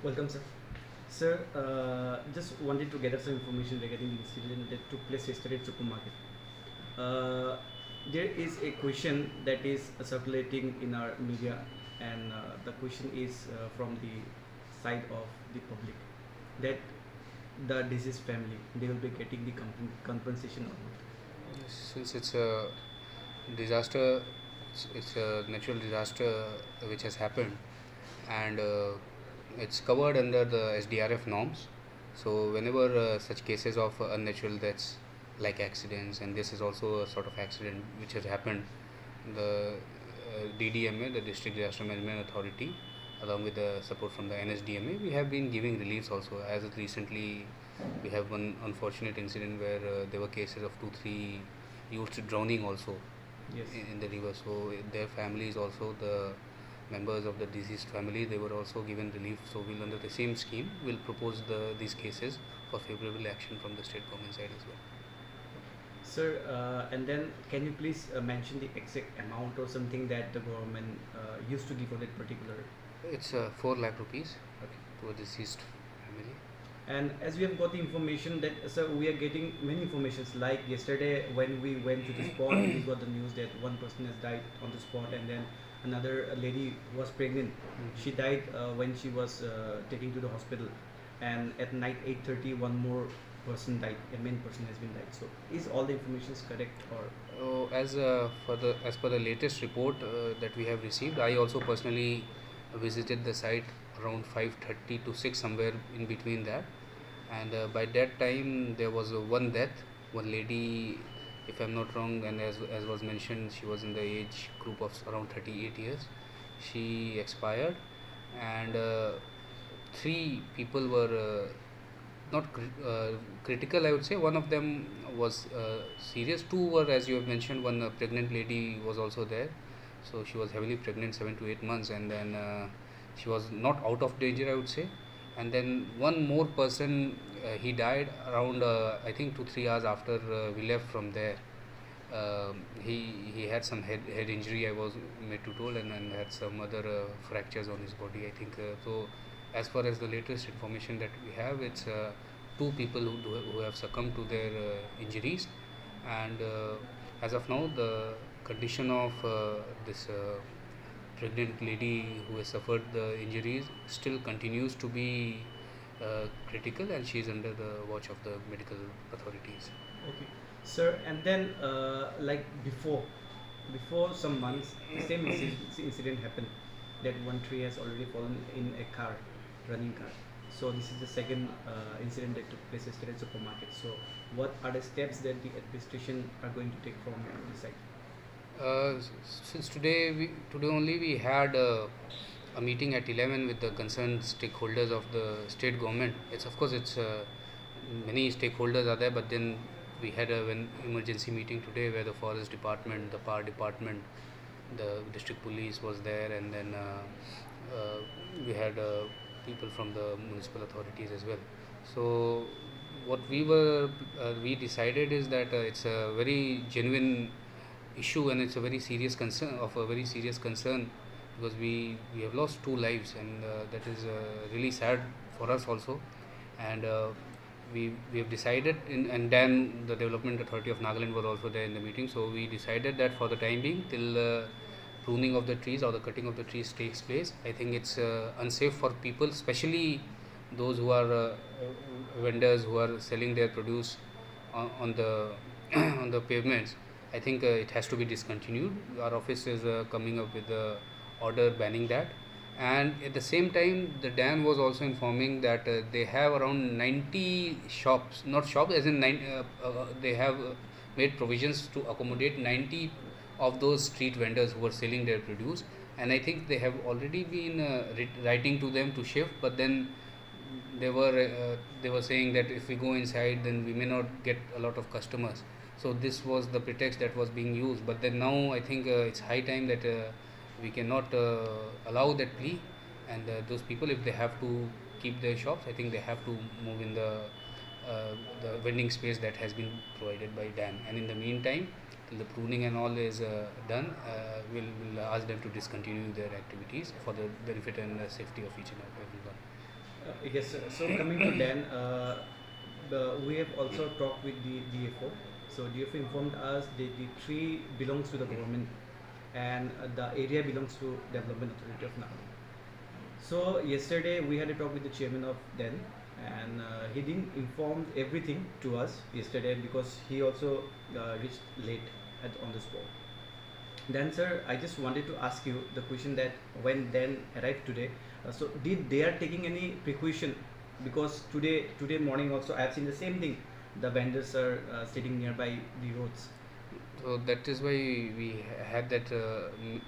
Welcome, sir. Sir, just wanted to gather some information regarding the incident that took place yesterday at supermarket. Uh, there is a question that is circulating in our media, and the question is from the side of the public that the deceased family they will be getting the compensation or not. Yes, since it's a disaster, it's a natural disaster which has happened, and it's covered under the SDRF norms. So whenever such cases of unnatural deaths like accidents, and this is also a sort of accident which has happened, the DDMA, the District Disaster Management Authority, along with the support from the NSDMA, we have been giving reliefs also. As recently, we have one unfortunate incident where there were cases of 2-3 youths drowning also Yes. in the river. So their families also, the members of the deceased family, they were also given relief. So we'll, under the same scheme, will propose these cases for favorable action from the state government side as well. Sir, and then can you please mention the exact amount or something that the government used to give for that particular? It's 4 lakh rupees Okay. to a deceased family. And as we have got the information that, sir, we are getting many informations. Like yesterday, when we went to the spot, we got the news that one person has died on the spot, and then another lady was pregnant. She died when she was taken to the hospital, and at night 8:30, one more person died. A main person has been died. So, is all the information correct or? As per the latest report that we have received, I also personally visited the site around 5:30 to 6, somewhere in between that, and by that time there was one death, one lady, if I'm not wrong, and as was mentioned, she was in the age group of around 38 years. She expired, and 3 people were not critical, I would say. One of them was serious. 2 were, as you have mentioned, one pregnant lady was also there. So she was heavily pregnant, 7 to 8 months, and then she was not out of danger, I would say. And then one more person, he died around I think 2-3 hours after we left from there. He had some head injury, I was made to told, and had some other fractures on his body, I think. So as far as the latest information that we have, it's 2 people who have succumbed to their injuries, and as of now, the condition of this pregnant lady who has suffered the injuries still continues to be critical, and she is under the watch of the medical authorities. Okay, sir, and then like before some months, the same incident happened. That one tree has already fallen in a car, running car. So this is the second incident that took place yesterday at supermarket. So what are the steps that the administration are going to take from this side? Since today only we had a meeting at 11 with the concerned stakeholders of the state government. It's, of course, it's many stakeholders are there, but then we had an emergency meeting today where the forest department, the power department, the district police was there, and then we had people from the municipal authorities as well. So what we decided is that it's a very genuine issue, and it's a very serious concern, because we have lost 2 lives, and that is really sad for us also. And we have decided and then the Development Authority of Nagaland were also there in the meeting. So we decided that for the time being, till pruning of the trees or the cutting of the trees takes place, I think it's unsafe for people, especially those who are vendors who are selling their produce on the on the pavements. I think it has to be discontinued. Our office is coming up with the order banning that, and at the same time, the DAN was also informing that they have around 90 shops, not shops as in they have made provisions to accommodate 90 of those street vendors who were selling their produce, and I think they have already been writing to them to shift, but then they were saying that if we go inside, then we may not get a lot of customers. So this was the pretext that was being used. But then now I think it's high time that we cannot allow that plea, and those people, if they have to keep their shops, I think they have to move in the vending space that has been provided by DAN. And in the meantime, till the pruning and all is done, we'll ask them to discontinue their activities for the benefit and safety of each and everyone. Yes, sir. So coming to Dan, we have also talked with the DFO. So DFO informed us that the tree belongs to the government and the area belongs to Development Authority of Nagaland. So yesterday we had a talk with the chairman of DEN, and he didn't inform everything to us yesterday because he also reached late on the spot. Then, sir, I just wanted to ask you the question that when then arrived today, so did they are taking any precaution? Because today morning also I have seen the same thing. The vendors are sitting nearby the roads. So that is why we had that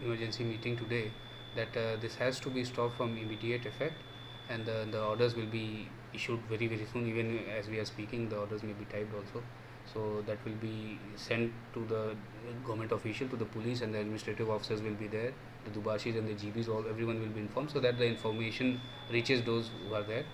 emergency meeting today, that this has to be stopped from immediate effect, and the orders will be issued very very soon. Even as we are speaking, the orders may be typed also. So that will be sent to the government official, to the police, and the administrative officers will be there. The Dubashis and the GBs, all everyone will be informed, so that the information reaches those who are there.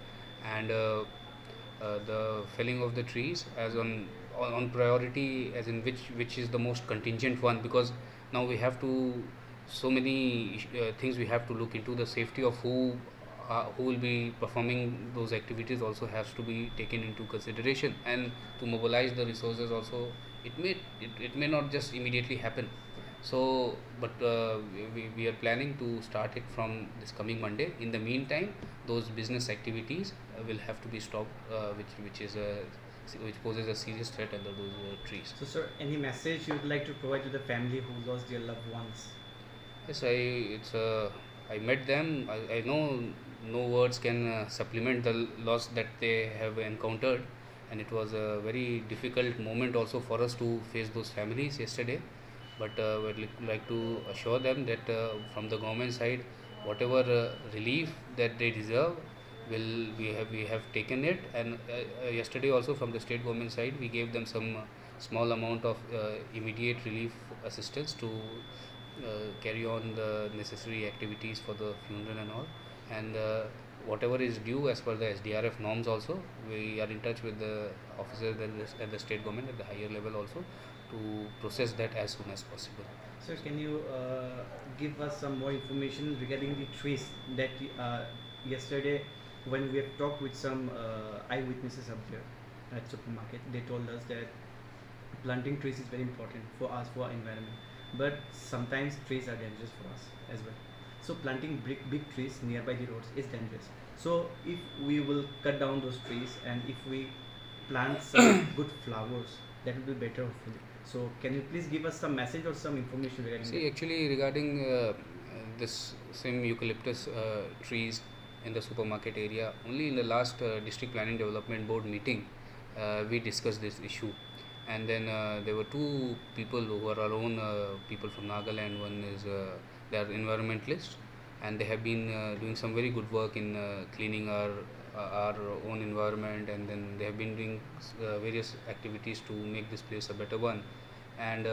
And the felling of the trees as on priority, as in which is the most contingent one, because now we have to so many things we have to look into. The safety of who will be performing those activities also has to be taken into consideration, and to mobilize the resources also. It may not just immediately happen. So but we are planning to start it from this coming Monday. In the meantime, those business activities will have to be stopped, which poses a serious threat under those trees. So, sir, any message you would like to provide to the family who lost their loved ones? Yes, I met them. I know no words can supplement the loss that they have encountered, and it was a very difficult moment also for us to face those families yesterday. But we'd like to assure them that from the government side, whatever relief that they deserve, we have taken it. And yesterday also from the state government side, we gave them some small amount of immediate relief assistance to carry on the necessary activities for the funeral and all. And whatever is due as per the SDRF norms also, we are in touch with the officers at the state government at the higher level also, to process that as soon as possible. Sir, can you give us some more information regarding the trees that yesterday when we have talked with some eyewitnesses up there at supermarket, they told us that planting trees is very important for us, for our environment, but sometimes trees are dangerous for us as well. So planting big trees nearby the roads is dangerous. So if we will cut down those trees and if we plant some good flowers, that will be better hopefully. So can you please give us some message or some information regarding See, that? actually regarding this same eucalyptus trees in the supermarket area, only in the last district planning development board meeting we discussed this issue. And then there were two people who are our own people from Nagaland. One is they are environmentalists, and they have been doing some very good work in cleaning our own environment, and then they have been doing various activities to make this place a better one. And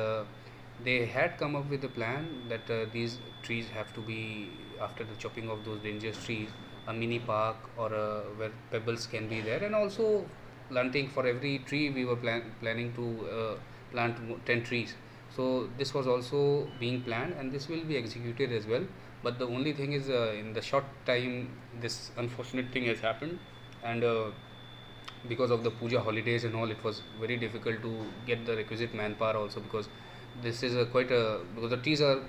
they had come up with a plan that these trees have to be, after the chopping of those dangerous trees, a mini park or where pebbles can be there, and also planting. For every tree we were planning to plant 10 trees. So this was also being planned, and this will be executed as well. But the only thing is, in the short time this unfortunate thing has happened, and because of the puja holidays and all, it was very difficult to get the requisite manpower also, because this is because the trees are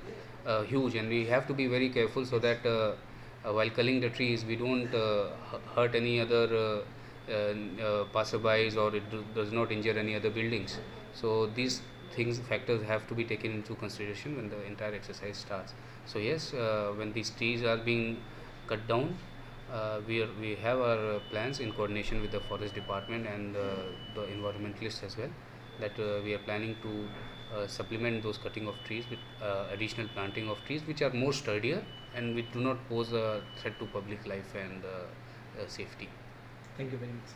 huge, and we have to be very careful so that while culling the trees we don't hurt any other passerbys, or it does not injure any other buildings. So these factors have to be taken into consideration when the entire exercise starts. So yes, when these trees are being cut down, we have our plans in coordination with the forest department and the environmentalists as well, that we are planning to supplement those cutting of trees with additional planting of trees which are more sturdier and which do not pose a threat to public life and safety. Thank you very much, sir.